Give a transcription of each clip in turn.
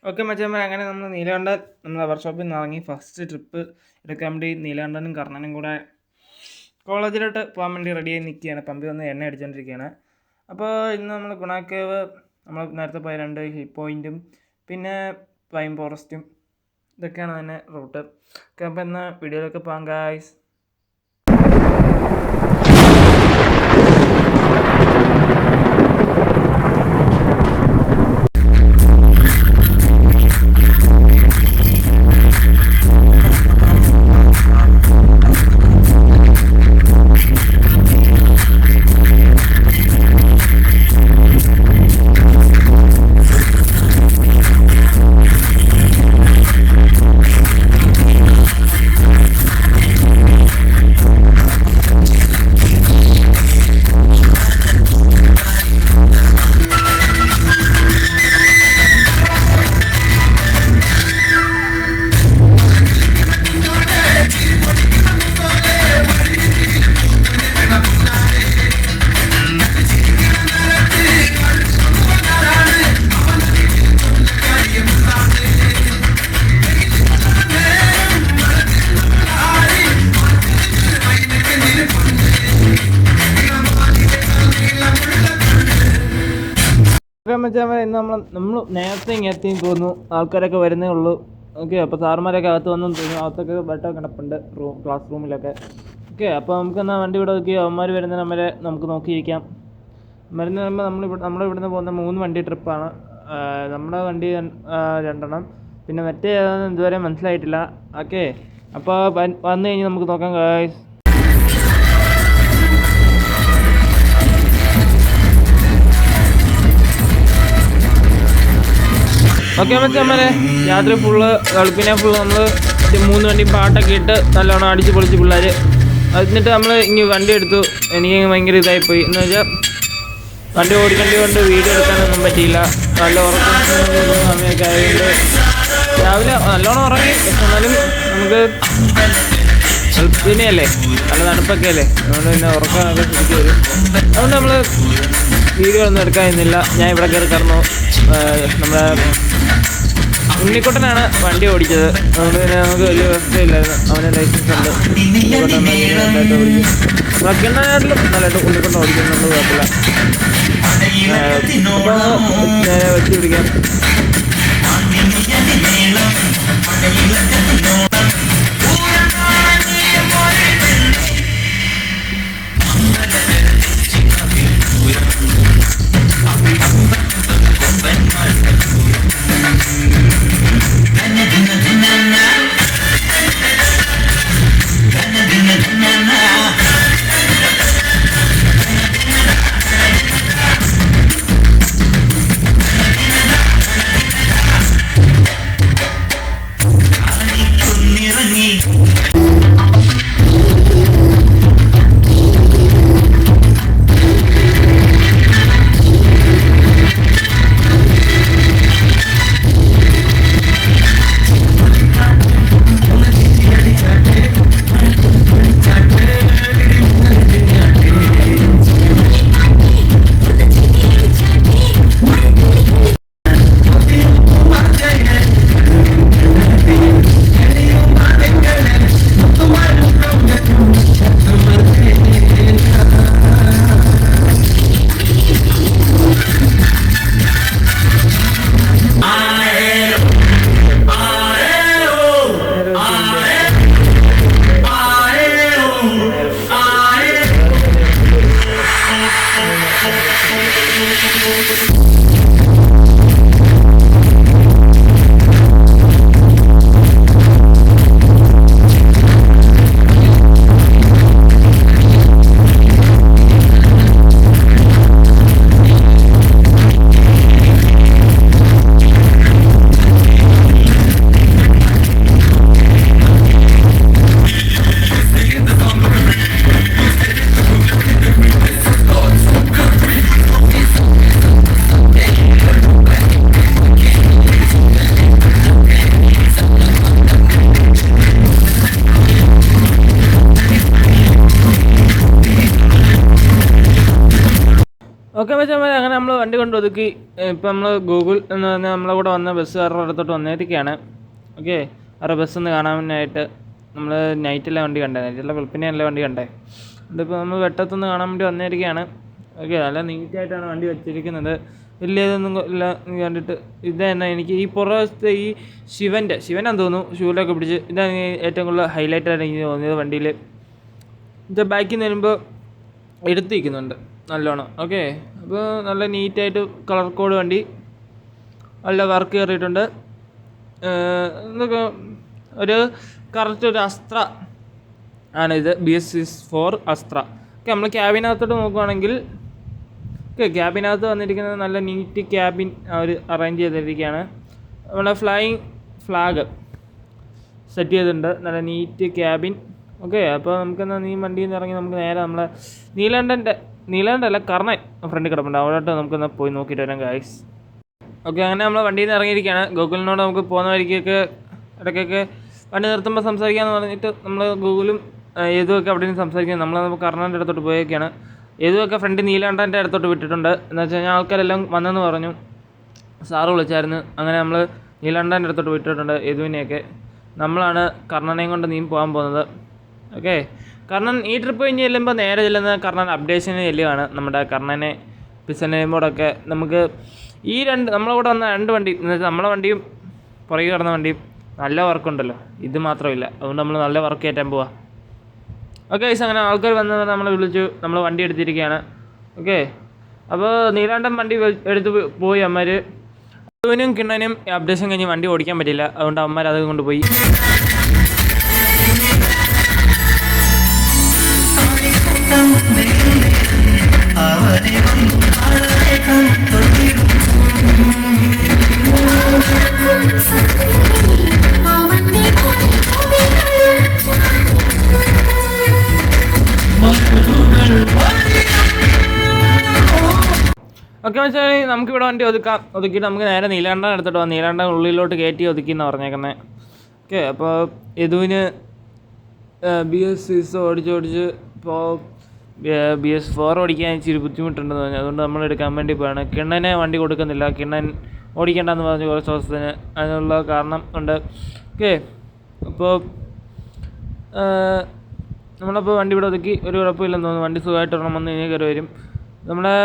Okay മച്ചാന്മാർ, അങ്ങനെ നമ്മൾ നീലകണ്ഠൻ നമ്മളെ വർക്ക്ഷോപ്പിൽ നിന്ന് ഇറങ്ങി ഫസ്റ്റ് ട്രിപ്പ് എടുക്കാൻ വേണ്ടി നീലകണ്ഠനും കർണനും കൂടെ കോളേജിലോട്ട് പോകാൻ വേണ്ടി റെഡിയായി നിൽക്കുകയാണ്. പമ്പിൽ വന്ന് എണ്ണ അടിച്ചുകൊണ്ടിരിക്കുകയാണ്. അപ്പോൾ ഇന്ന് നമ്മൾ ഗുണാക്കേവ്, നമ്മൾ നേരത്തെ പോയ 2 ഹിൽ പോയിൻറ്റും പിന്നെ പൈൻ ഫോറസ്റ്റും ഇതൊക്കെയാണ് തന്നെ റൂട്ട്. ഓക്കെ, അപ്പോൾ എന്നാൽ വീഡിയോയിലൊക്കെ പോകാം ഗായ്സ്. മച്ചാന്മാരെ, ഇന്ന് നമ്മൾ നേരത്തെ ഇങ്ങെത്തിയും തോന്നുന്നു, ആൾക്കാരൊക്കെ വരുന്നേ ഉള്ളൂ. ഓക്കെ, അപ്പോൾ സാറുമാരൊക്കെ അകത്ത് വന്നു തോന്നുന്നു. അകത്തൊക്കെ ബെട്ടൊക്കെ കിടപ്പുണ്ട് ക്ലാസ് റൂമിലൊക്കെ. ഓക്കെ, അപ്പോൾ നമുക്കെന്നാൽ വണ്ടി ഇവിടെ നോക്കി അവന്മാർ വരുന്ന നമ്മളെ നമുക്ക് നോക്കിയിരിക്കാം. വരുന്ന പറയുമ്പോൾ നമ്മുടെ ഇവിടുന്ന് പോകുന്ന 3 വണ്ടി ട്രിപ്പാണ്. നമ്മുടെ വണ്ടി 2 പിന്നെ മറ്റേ ഏതാണെന്ന് ഇതുവരെ മനസ്സിലായിട്ടില്ല. ഓക്കെ, അപ്പോൾ വന്നു കഴിഞ്ഞ് നമുക്ക് നോക്കാം ഗായ്സ്. ഓക്കെ മച്ചാന്മാരെ, രാത്രി ഫുള്ള് വെളുപ്പിനെ നമ്മൾ 3 വണ്ടി പാട്ടൊക്കെ ഇട്ട് നല്ലോണം അടിച്ച് പൊളിച്ച് പിള്ളേർ. എന്നിട്ട് നമ്മൾ ഇങ്ങനെ വണ്ടി എടുത്തു. എനിക്ക് ഭയങ്കര ഇതായിപ്പോയി. എന്ന് വെച്ചാൽ വണ്ടി കൊണ്ട് വീഡിയോ എടുക്കാനൊന്നും പറ്റിയില്ല. നല്ല ഉറക്കം സമയമൊക്കെ ആയതുകൊണ്ട് രാവിലെ നല്ലോണം ഉറങ്ങി. പക്ഷെ എന്നാലും നമുക്ക് വെളുപ്പിനെയല്ലേ, നല്ല തണുപ്പൊക്കെ അല്ലേ, അതുകൊണ്ട് പിന്നെ ഉറക്കാനൊക്കെ ശരിക്കും വരും. അതുകൊണ്ട് നമ്മൾ വീഡിയോ ഒന്നും എടുക്കാനില്ല. ഞാൻ ഇവിടെ കയറി കിടന്നു. നമ്മുടെ ഉണ്ണിക്കുട്ടനാണ് വണ്ടി ഓടിച്ചത്. അതുകൊണ്ട് തന്നെ നമുക്ക് വലിയ വ്യവസ്ഥയില്ലായിരുന്നു. അവന് ലൈസൻസ് ഉണ്ട്. ഉണ്ണിക്കുട്ടൻ നന്നായിട്ട് ഓടിക്കും. മക്കിണ്ണനാട്ടിലും നല്ലതായിട്ട് ഉണ്ണിക്കുട്ടൻ ഓടിക്കുന്നുണ്ട്, കുഴപ്പമില്ല. അപ്പോൾ വെച്ച് പിടിക്കാം. വെച്ചാൽ അങ്ങനെ നമ്മൾ വണ്ടി കൊണ്ട് ഒതുക്കി. ഇപ്പം നമ്മൾ ഗൂഗിൾ എന്ന് പറഞ്ഞാൽ നമ്മളെ കൂടെ വന്ന ബസ്സുകാരുടെ അടുത്തോട്ട് വന്നിരിക്കുകയാണ്. ഓക്കെ, അവരുടെ ബസ്സൊന്ന് കാണാനായിട്ട് നമ്മൾ നൈറ്റിലെ വണ്ടി കണ്ടേ, നൈറ്റിലെ വെളുപ്പിനെ അല്ലേ വണ്ടി കണ്ടേ. ഇതിപ്പോൾ നമ്മൾ വെട്ടത്തൊന്ന് കാണാൻ വേണ്ടി വന്നിരിക്കുകയാണ്. ഓക്കെ, നല്ല നീറ്റായിട്ടാണ് വണ്ടി വെച്ചിരിക്കുന്നത്. വലിയതൊന്നും ഇല്ല കണ്ടിട്ട്. ഇത് തന്നെ എനിക്ക് ഈ പുറവശത്തെ ഈ ശിവനാന്ന് തോന്നുന്നു ഷൂലൊക്കെ പിടിച്ച്, ഇതാണ് ഏറ്റവും കൂടുതൽ ഹൈലൈറ്റായിട്ട് എനിക്ക് തോന്നിയത് വണ്ടിയിൽ. ഇത് ബാക്കിൽ നിന്ന് വരുമ്പോൾ എടുത്തിരിക്കുന്നുണ്ട് നല്ലോണം. ഓക്കെ, അപ്പോൾ നല്ല നീറ്റായിട്ട് കളർ കോഡ് വണ്ടി, നല്ല വർക്ക് കയറിയിട്ടുണ്ട്. എന്തൊക്കെ ഒരു കറക്റ്റ് ഒരു അസ്ത്ര ആണിത്, BS4 അസ്ത്ര. ഓക്കെ, നമ്മൾ ക്യാബിനകത്തോട്ട് നോക്കുവാണെങ്കിൽ ക്യാബിനകത്ത് വന്നിരിക്കുന്നത് നല്ല നീറ്റ് ക്യാബിൻ അവർ അറേഞ്ച് ചെയ്തിരിക്കുകയാണ്. നമ്മുടെ ഫ്ലൈയിങ് ഫ്ലാഗ് സെറ്റ് ചെയ്തിട്ടുണ്ട്, നല്ല നീറ്റ് ക്യാബിൻ. ഓക്കെ, അപ്പോൾ നമുക്കെന്നാൽ നീ വണ്ടിയിൽ നിന്ന് ഇറങ്ങി നമുക്ക് നേരെ നമ്മളെ നീലാണ്ടല്ല കർണൻ ഫ്രണ്ടിൽ കിടപ്പുണ്ട്, അവിടോട്ട് നമുക്കൊന്ന് പോയി നോക്കിയിട്ട് വരാം ഗൈസ്. ഓക്കെ, അങ്ങനെ നമ്മൾ വണ്ടിയിൽ നിന്ന് ഇറങ്ങിയിരിക്കുകയാണ്. ഗൂഗിളിനോട് നമുക്ക് പോകുന്ന വഴിക്കൊക്കെ ഇടയ്ക്കൊക്കെ വണ്ടി നിർത്തുമ്പോൾ സംസാരിക്കാമെന്ന് പറഞ്ഞിട്ട് നമ്മൾ ഗൂഗിളും ഏതുമൊക്കെ അവിടെ നിന്ന് സംസാരിക്കുന്നത്. നമ്മൾ കർണൻ്റെ അടുത്തോട്ട് പോയൊക്കെയാണ്. ഏതുമൊക്കെ ഫ്രണ്ട് നീലാണ്ടൻ്റെ അടുത്തോട്ട് വിട്ടിട്ടുണ്ട്. എന്ന് വെച്ച് കഴിഞ്ഞാൽ ആൾക്കാരെല്ലാം വന്നെന്ന് പറഞ്ഞു, സാറ് വിളിച്ചായിരുന്നു. അങ്ങനെ നമ്മൾ നീലാണ്ടൻ്റെ അടുത്തോട്ട് വിട്ടിട്ടുണ്ട് യദുവിനെയൊക്കെ. നമ്മളാണ് കർണനെയും കൊണ്ട് നീ പോകാൻ പോകുന്നത്. ഓക്കെ, കർണൻ ഈ ട്രിപ്പ് കഴിഞ്ഞ് ചെല്ലുമ്പോൾ നേരെ ചെല്ലുന്നത് കർണൻ അപ്ഡേഷന് ചെല്ലുകയാണ്. നമ്മുടെ കർണനെ പിസനേമോടൊക്കെ നമുക്ക് ഈ നമ്മളെ കൂടെ വന്ന 2 വണ്ടി എന്ന് വെച്ചാൽ നമ്മളെ വണ്ടിയും പുറകെ കിടന്ന വണ്ടിയും നല്ല വർക്കുണ്ടല്ലോ, ഇത് മാത്രമില്ല. അതുകൊണ്ട് നമ്മൾ നല്ല വർക്ക് കയറ്റാൻ പോവാം. ഓക്കെ, അങ്ങനെ ആൾക്കാർ വന്ന് നമ്മളെ വിളിച്ചു, നമ്മൾ വണ്ടി എടുത്തിരിക്കുകയാണ്. ഓക്കെ, അപ്പോൾ നീലാണ്ടൻ വണ്ടി എടുത്ത് പോയി. അമ്മമാർ ും കിണ്ണനും അപ്ഡേഷൻ കഴിഞ്ഞ് വണ്ടി ഓടിക്കാൻ പറ്റില്ല, അതുകൊണ്ട് അമ്മമാർ അത് കൊണ്ടുപോയി. ഓക്കെ, വെച്ചാൽ നമുക്കിവിടെ വണ്ടി ഒതുക്കിയിട്ട് നമുക്ക് നേരെ നീലാണ്ടൻ എടുത്തിട്ട് പോകാം. നീലാണ്ടൻ ഉള്ളിലോട്ട് കയറ്റി ഒതുക്കി എന്നാണ് പറഞ്ഞേക്കുന്നത്. ഓക്കെ, അപ്പോൾ യദുവിന് BS6 ഓടിച്ച് ഇപ്പോൾ BS4 ഓടിക്കാൻ ഇച്ചിരി ബുദ്ധിമുട്ടുണ്ടെന്ന് പറഞ്ഞു. അതുകൊണ്ട് നമ്മൾ എടുക്കാൻ വേണ്ടി പോവാണ്. കിണ്ണനെ വണ്ടി കൊടുക്കുന്നില്ല, കിണ്ണൻ ഓടിക്കേണ്ടെന്ന് പറഞ്ഞു കുറച്ച് ദിവസത്തിന്. അതിനുള്ള കാരണം ഉണ്ട്. ഓക്കെ, അപ്പോൾ നമ്മളപ്പോൾ വണ്ടി ഇവിടെ ഒതുക്കി. ഒരു കുഴപ്പമില്ലെന്ന് തോന്നുന്നു, വണ്ടി സുഖമായിട്ട് ഒരെണ്ണം വന്ന് ഇനി കയറി വരും. നമ്മുടെ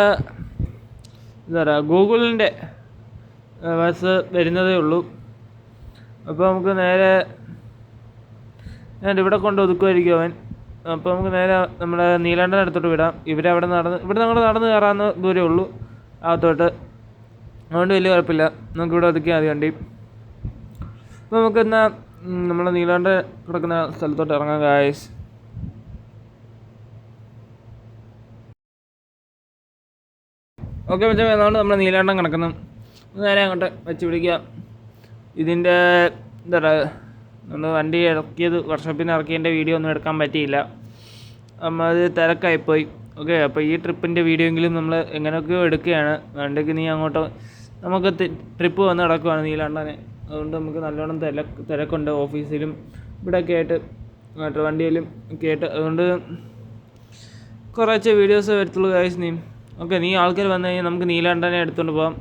എന്താ പറയുക, ഗൂഗിളിൻ്റെ ബസ് വരുന്നതേ ഉള്ളൂ. അപ്പോൾ നമുക്ക് നേരെ ഇവിടെ കൊണ്ട് ഒതുക്കുമായിരിക്കും അവൻ. അപ്പോൾ നമുക്ക് നേരെ നമ്മുടെ നീലാണ്ടൻ്റെ അടുത്തോട്ട് വിടാം. ഇവിടെ ഞങ്ങൾ നടന്ന് കയറാവുന്ന ദൂരമേ ഉള്ളൂ അകത്തോട്ട്, അതുകൊണ്ട് വലിയ കുഴപ്പമില്ല. നമുക്കിവിടെ ഒതുക്കിയാൽ മതി വണ്ടി. അപ്പോൾ നമുക്കെന്നാൽ നമ്മളെ നീലാണ്ട് കിടക്കുന്ന സ്ഥലത്തോട്ട് ഇറങ്ങാം ഗായ്സ്. ഓക്കെ, പക്ഷേ അതുകൊണ്ട് നമ്മൾ നീലാണ്ടം കിടക്കുന്നു. നേരെ അങ്ങോട്ട് വെച്ച് പിടിക്കുക. ഇതിൻ്റെ എന്താ പറയുക, നമ്മൾ വണ്ടി ഇറക്കിയത് വർക്ക്ഷോപ്പിൽ നിന്ന് ഇറക്കിയതിൻ്റെ വീഡിയോ ഒന്നും എടുക്കാൻ പറ്റിയില്ല, അത് തിരക്കായിപ്പോയി. ഓക്കെ, അപ്പോൾ ഈ ട്രിപ്പിൻ്റെ വീഡിയോ എങ്കിലും നമ്മൾ എങ്ങനെയൊക്കെയോ എടുക്കുകയാണ്. വണ്ടിക്ക് നീ അങ്ങോട്ട് നമുക്ക് ട്രിപ്പ് വന്ന് നടക്കുവാണ് നീലാണ്ടനെ. അതുകൊണ്ട് നമുക്ക് നല്ലോണം തിരക്കുണ്ട് ഓഫീസിലും ഇവിടെയൊക്കെ ആയിട്ട്, മറ്റേ വണ്ടിയിലും ഒക്കെ ആയിട്ട്. അതുകൊണ്ട് കുറച്ച് വീഡിയോസ് വരത്തുള്ളൂ ഗൈസ് നീ. ഓക്കെ, നീ ആൾക്കാർ വന്നു കഴിഞ്ഞാൽ നമുക്ക് നീലാണ്ടനെ എടുത്തുകൊണ്ട് പോകാം.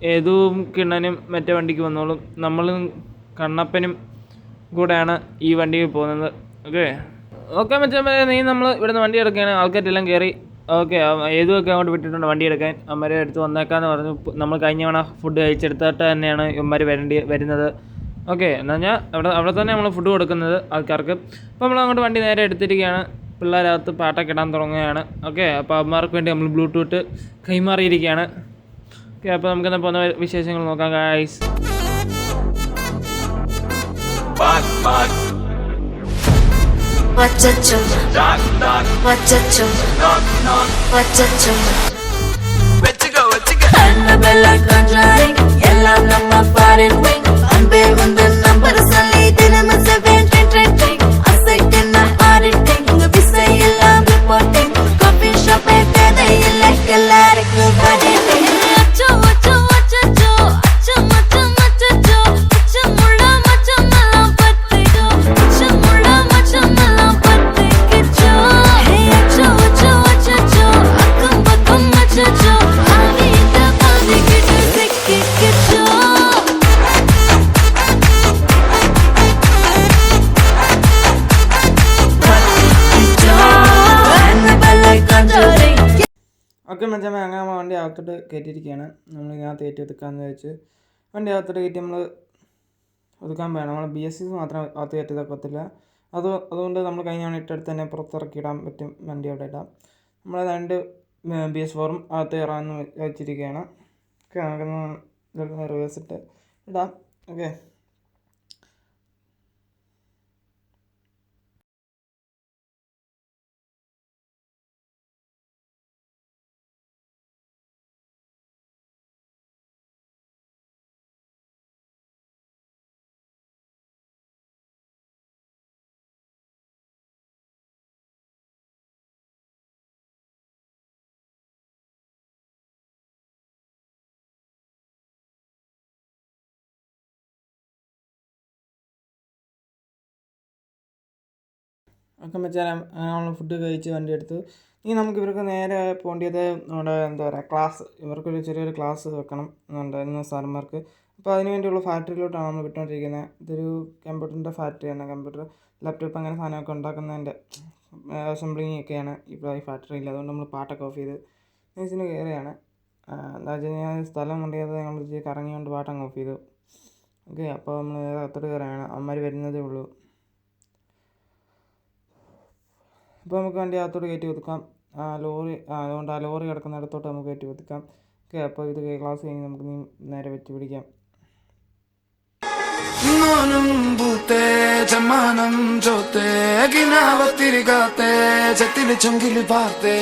ഏതും കിണ്ണനും മറ്റേ വണ്ടിക്ക് വന്നോളും. നമ്മളും കണ്ണപ്പനും കൂടെയാണ് ഈ വണ്ടിയിൽ പോകുന്നത്. ഓക്കെ മച്ചാൻ, നീ നമ്മൾ ഇവിടുന്ന് വണ്ടി എടുക്കുകയാണ്. ആൾക്കാരെല്ലാം കയറി. ഓക്കെ, ഏതുമൊക്കെ അങ്ങോട്ട് വിട്ടിട്ടുണ്ട് വണ്ടി എടുക്കാൻ. അമ്മരെ അടുത്ത് വന്നേക്കാന്ന് പറഞ്ഞു. നമ്മൾ കഴിഞ്ഞ തവണ ഫുഡ് കഴിച്ചെടുത്തിട്ട് തന്നെയാണ് ഇവന്മാർ വരുന്നത്. ഓക്കെ, എന്ന് പറഞ്ഞാൽ അവിടെ തന്നെ നമ്മൾ ഫുഡ് കൊടുക്കുന്നത് ആൾക്കാർക്ക്. അപ്പോൾ നമ്മൾ അങ്ങോട്ട് വണ്ടി നേരെ എടുത്തിരിക്കുകയാണ്. പിള്ളേരകത്ത് പാട്ടൊക്കെ ഇടാൻ തുടങ്ങുകയാണ്. ഓക്കെ, അപ്പോൾ അമ്മമാർക്ക് വേണ്ടി നമ്മൾ ബ്ലൂടൂത്ത് കൈമാറിയിരിക്കുകയാണ്. ഓക്കെ, അപ്പോൾ നമുക്കെന്നാൽ പോകുന്ന വിശേഷങ്ങൾ നോക്കാം ഗായ്സ്. எல்லாம் நம்ம பாரின் விங் அன்பே வந்து நம்பர் சொல்லி தினமும் 7 அசைக்கின ஆடிட்டிங் உங்க விசை எல்லாம் ரிப்போர்ட்டிங் காபி ஷாப்பே கதை இல்லை எல்லாருக்கும் படிட்டிங் அச்சோ அச்சோ அச்சோ அச்சோ மச்சம் அச்சோ அச்சம் முள்ள மச்சம் எல்லாம் பத்திக்கோ அச்சம் முள்ள மச்சம் எல்லாம் பத்திக்கிச்சோ ஹே அச்சோ அச்சோ அச்சோ அக்கம் பக்கம் அச்சோ ഓക്കെ മച്ചാൻ, അങ്ങനെ നമ്മൾ വണ്ടി അകത്തോട്ട് കയറ്റിയിരിക്കുകയാണ്. നമ്മൾ ഇതിനകത്ത് കയറ്റി ഒതുക്കാമെന്ന് വെച്ച് വണ്ടി അകത്തോട്ട് കയറ്റി നമ്മൾ ഒതുക്കാൻ വേണം. നമ്മൾ BS6 മാത്രം അകത്ത് കയറ്റി ഒതുക്കത്തില്ല. അതുകൊണ്ട് നമ്മൾ കഴിഞ്ഞ തവണ ഇട്ടെടുത്ത് തന്നെ പുറത്തിറക്കി ഇടാൻ പറ്റും. വണ്ടി അവിടെ ഇടാം. നമ്മൾ 2 BS4 അകത്ത് കയറാമെന്ന് വെച്ചിരിക്കുകയാണ്. ഓക്കെ, നമുക്കൊന്ന് റിവേഴ്സ് ഇട്ട് ഇടാം. ഓക്കെ, ഒക്കെ വെച്ചാൽ നമ്മൾ ഫുഡ് കഴിച്ച് വണ്ടി എടുത്തു. ഇനി നമുക്ക് ഇവർക്ക് നേരെ പോകേണ്ടത് നമ്മുടെ എന്താ പറയുക ക്ലാസ്, ഇവർക്കൊരു ചെറിയൊരു ക്ലാസ് വെക്കണം എന്നുണ്ട് ഇന്ന് സാറന്മാർക്ക്. അപ്പോൾ അതിന് വേണ്ടിയുള്ള ഫാക്ടറിയിലോട്ടാണ് നമ്മൾ വിട്ടുകൊണ്ടിരിക്കുന്നത്. ഇതൊരു കമ്പ്യൂട്ടറിൻ്റെ ഫാക്ടറിയാണ്. കമ്പ്യൂട്ടർ, ലാപ്ടോപ്പ് അങ്ങനെ സാധനമൊക്കെ ഉണ്ടാക്കുന്നതിൻ്റെ അസംബ്ലിങ് ഒക്കെയാണ് ഇപ്പോൾ ഈ ഫാക്ടറിയിൽ. അതുകൊണ്ട് നമ്മൾ പാട്ടൊക്കെ ഓഫ് ചെയ്ത് ന്യൂസിന് കയറുകയാണ്. എന്താ വെച്ച് കഴിഞ്ഞാൽ സ്ഥലം കൊണ്ടിയത് ഞങ്ങൾ കറങ്ങിക്കൊണ്ട് പാട്ടങ്ങ് ഓഫ് ചെയ്തു. ഓക്കെ, അപ്പോൾ നമ്മൾ അകത്തോട്ട് കയറുകയാണ്. അവന്മാർ വരുന്നതേ ഉള്ളൂ. ഇപ്പോൾ നമുക്ക് വണ്ടി അകത്തോട്ട് കയറ്റി ഒതുക്കാം. അതുകൊണ്ട് ആ ലോറി കിടക്കുന്നിടത്തോട്ട് നമുക്ക് കയറ്റി ഒതുക്കാം. ഓക്കെ, അപ്പോൾ ഇത് ക്ലാസ് കഴിഞ്ഞ് നമുക്ക് നേരെ വെച്ച് പിടിക്കാം. മോനും പൂത്തേ ചമ്മാനം ചോത്തേ കിനാവത്തിരികാത്തേ ചെത്തില് ചുങ്കില് പാർത്തേ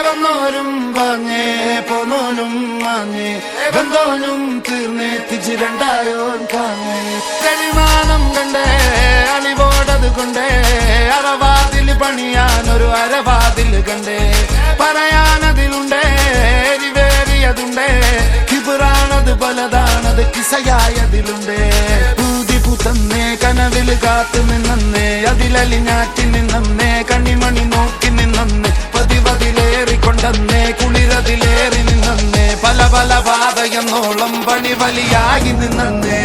വന്നോരും വാങ്ങേ പോന്നോനും മാങ്ങേ ബന്ധോനും തീർന്നേ തിജി രണ്ടായോൻ കാങ്ങേ തെളിമാനം കണ്ടേ അണിവോടത് കൊണ്ടേ അറവാതിൽ പണിയാനൊരു അരവാതിൽ കണ്ടേ പറയാനതിലുണ്ടേ എരിവേറിയതുണ്ടേ കിബിറാണത് പലതാണത് കിസയായതിലുണ്ടേ തന്നെ കനവിൽ കാത്തു നിന്നേ അതിലലിഞ്ഞാറ്റി നിന്നേ കണ്ണിമണി നോക്കി നിന്നേ പതിവതിലേറിക്കൊണ്ടേ കുളിരതിലേറി നിന്നേ പല പല പാതയെന്നോളം പണി വലിയായി നിന്നേ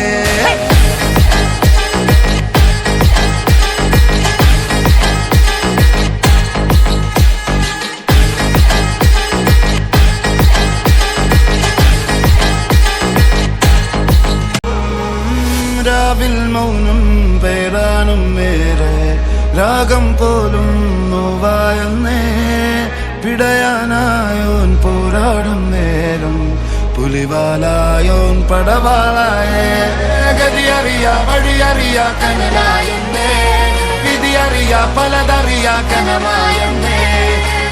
രാവിൽ മൗനം പേരാനും മേരെ രാഗം പോലും നോവായെന്നേ പിടയാനായോൻ പോരാടും നേരം പുലിവാലായോൻ പടവാളായേ ഗതിയറിയ വഴിയറിയ കനലായെന്നേ വിധിയറിയ പലതറിയ കനമായെന്നേ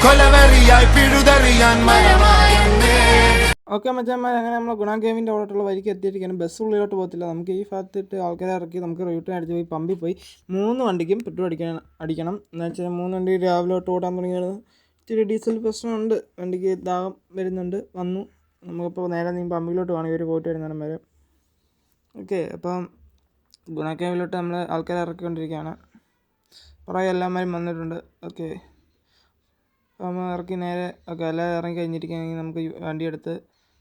കൊലവെറിയായി പിഴുതറിയാൻ മരമായെന്നേ. ഓക്കെ മച്ചാന്മാർ, അങ്ങനെ നമ്മൾ ഗുണ ഗെയിമിൻ്റെ അവിടോട്ടുള്ള വരിക്ക് എത്തിയിരിക്കുകയാണ്. ബസ് ഉള്ളിലോട്ട് പോകത്തില്ല. നമുക്ക് ഈ ഭാഗത്തിട്ട് ആൾക്കാരെ ഇറക്കി നമുക്ക് റൂട്ടിന് അടിച്ച് പോയി പമ്പിൽ പോയി 3 വണ്ടിക്കും പെട്രോൾ അടിക്കണം. എന്ന് വെച്ചാൽ 3 വണ്ടി രാവിലോട്ട് ഓടാൻ തുടങ്ങിയത് ഇച്ചിരി ഡീസൽ പ്രശ്നമുണ്ട്. വണ്ടിക്ക് ദാഹം വന്നു. നമുക്കിപ്പോൾ നേരെ പമ്പിലോട്ട് പോകണം. ഇവർ പോയിട്ട് വരുന്നേരം വരെ. ഓക്കെ, അപ്പം ഗുണ ഗെയിമിലോട്ട് നമ്മൾ ആൾക്കാരെ ഇറക്കിക്കൊണ്ടിരിക്കുകയാണ്. കുറേ എല്ലാവരും വന്നിട്ടുണ്ട്. ഓക്കെ, അപ്പോൾ നമ്മൾ ഇറക്കി നേരെ എല്ലാവരും ഇറങ്ങി കഴിഞ്ഞിരിക്കുകയാണെങ്കിൽ നമുക്ക് വണ്ടി എടുത്ത്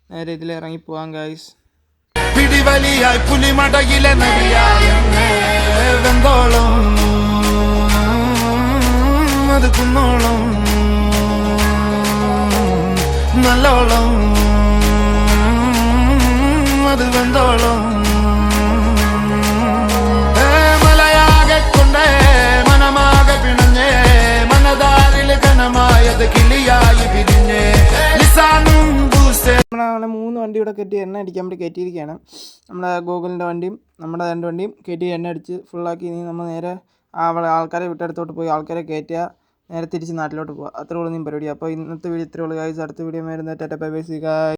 നേരെ ഇതിൽ ഇറങ്ങി പോവാം ഗൈസ്. പിടിവലിയായി പുലിമടയിലെ വെന്തോളം അത് കുന്നോളം നല്ലോളം അത് വെന്തോളം മലയാകെ കൊണ്ടേ മനമാകെ പിണഞ്ഞേ മനതാരില് കനമായത് കിളിയായി പിരിഞ്ഞേ ലിസാനും നമ്മളെ 3 വണ്ടി ഇവിടെ കയറ്റി എണ്ണ അടിക്കാൻ വേണ്ടി കയറ്റിയിരിക്കുകയാണ്. നമ്മുടെ ഗൂഗിളിൻ്റെ വണ്ടിയും നമ്മുടെ 2 വണ്ടിയും കയറ്റി എണ്ണ അടിച്ച് ഫുള്ളാക്കി നമ്മൾ നേരെ ആൾക്കാരെ വിട്ടെടുത്തോട്ട് പോയി ആൾക്കാരെ കയറ്റുക, നേരെ തിരിച്ച് നാട്ടിലോട്ട് പോകുക. അത്രേ ഉള്ളൂ പരിപാടി. അപ്പോൾ ഇന്നത്തെ വീഡിയോ ഇത്രേ ഉള്ളൂ ഗൈസ്. അടുത്ത വീഡിയോ വരുന്നത് tata bye bye see guys.